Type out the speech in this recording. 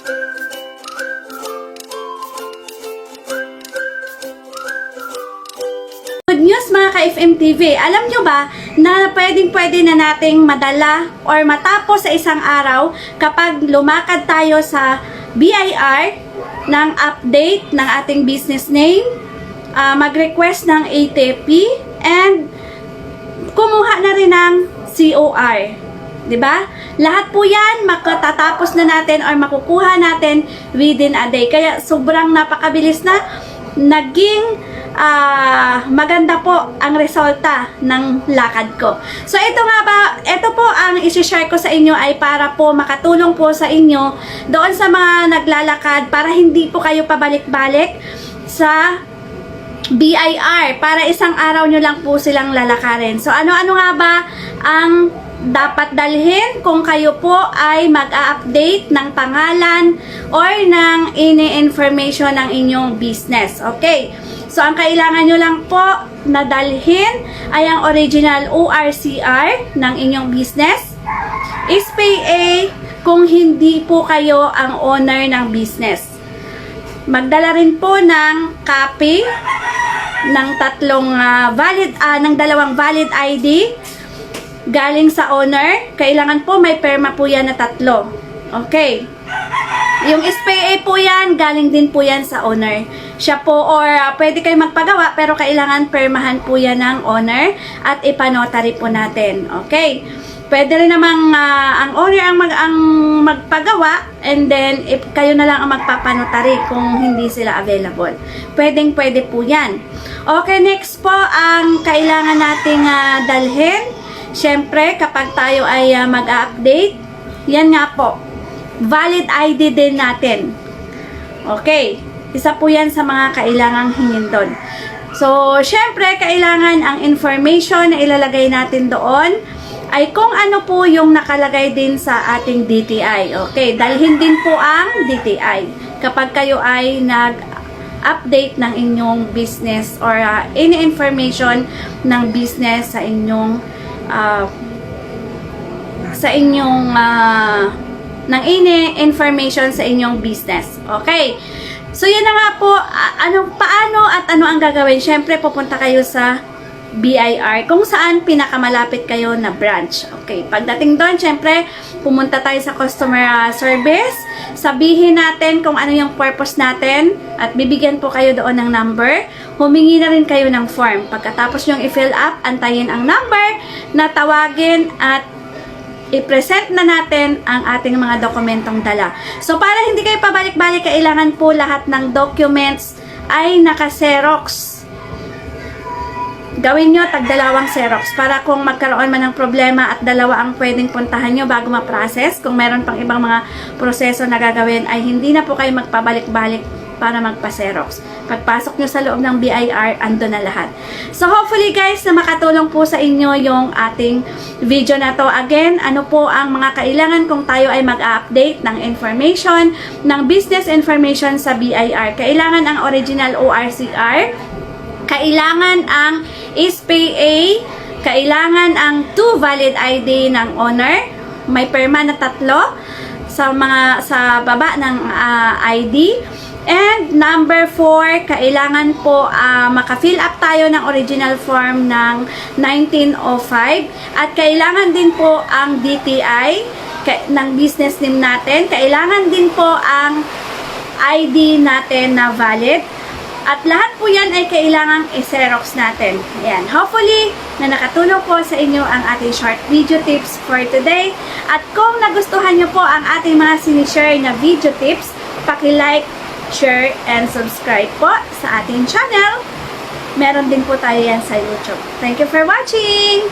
Good news mga ka-FM TV. Alam nyo ba na pwede na nating madala or matapos sa isang araw kapag lumakad tayo sa BIR ng update ng ating business name, mag-request ng ATP, and kumuha na rin ng COR. 'Di ba? Lahat po 'yan makatatapos na natin or makukuha natin within a day. Kaya sobrang napakabilis na naging maganda po ang resulta ng lakad ko. So ito po ang i-share ko sa inyo ay para po makatulong po sa inyo doon sa mga naglalakad para hindi po kayo pabalik-balik sa BIR, para isang araw nyo lang po silang lalakarin. So ano-ano nga ba ang dapat dalhin kung kayo po ay mag-a-update ng pangalan or ng ini-information ng inyong business? Okay. So, ang kailangan nyo lang po na dalhin ay ang original ORCR ng inyong business, SPA kung hindi po kayo ang owner ng business. Magdala rin po ng copy ng ng dalawang valid ID galing sa owner. Kailangan po may perma po yan na 3. Okay. Yung SPA po yan, galing din po yan sa owner. Siya po, or pwede kayo magpagawa, pero kailangan permahan po yan ng owner at ipanotary po natin. Okay? Pwede rin namang ang owner ang magpagawa, and then kayo na lang ang magpapanotary kung hindi sila available. Pwede po yan. Okay, next po, ang kailangan nating dalhin. Siyempre, kapag tayo ay mag-update, yan nga po, valid ID din natin. Okay. Isa po yan sa mga kailangang hingin doon. So, syempre, kailangan ang information na ilalagay natin doon ay kung ano po yung nakalagay din sa ating DTI. Okay, dalhin din po ang DTI kapag kayo ay nag-update ng inyong business or any information ng business sa inyong ng any information sa inyong business. Okay. So, yun na nga po, paano at ano ang gagawin? Siyempre, pupunta kayo sa BIR, kung saan pinakamalapit kayo na branch. Okay, pagdating doon, siyempre, pumunta tayo sa customer service, sabihin natin kung ano yung purpose natin, at bibigyan po kayo doon ng number. Humingi na rin kayo ng form. Pagkatapos yung i-fill up, antayin ang number, na tawagin at i-present na natin ang ating mga dokumentong dala. So, para hindi kayo pabalik-balik, kailangan po lahat ng documents ay naka-xerox. Gawin nyo tag-2 xerox para kung magkaroon man ng problema at dalawa ang pwedeng puntahan nyo bago ma-process. Kung meron pang ibang mga proseso na gagawin, ay hindi na po kayo magpabalik-balik para magpa-xerox. Pagpasok nyo sa loob ng BIR, ando na lahat. So, hopefully guys, na makatulong po sa inyo yung ating video na to. Again, ano po ang mga kailangan kung tayo ay mag-update ng information, ng business information sa BIR. Kailangan ang original ORCR, kailangan ang SPA, kailangan ang 2 valid ID ng owner, may perma na 3 sa baba ng ID. And number 4, kailangan po maka-fill up tayo ng original form ng 1905. At kailangan din po ang DTI ng business name natin. Kailangan din po ang ID natin na valid. At lahat po yan ay kailangang i-xerox natin. Ayan. Hopefully, na nakatulong po sa inyo ang ating short video tips for today. At kung nagustuhan nyo po ang ating mga sinishare na video tips, paki-like, share, and subscribe po sa ating channel. Meron din po tayo yan sa YouTube. Thank you for watching!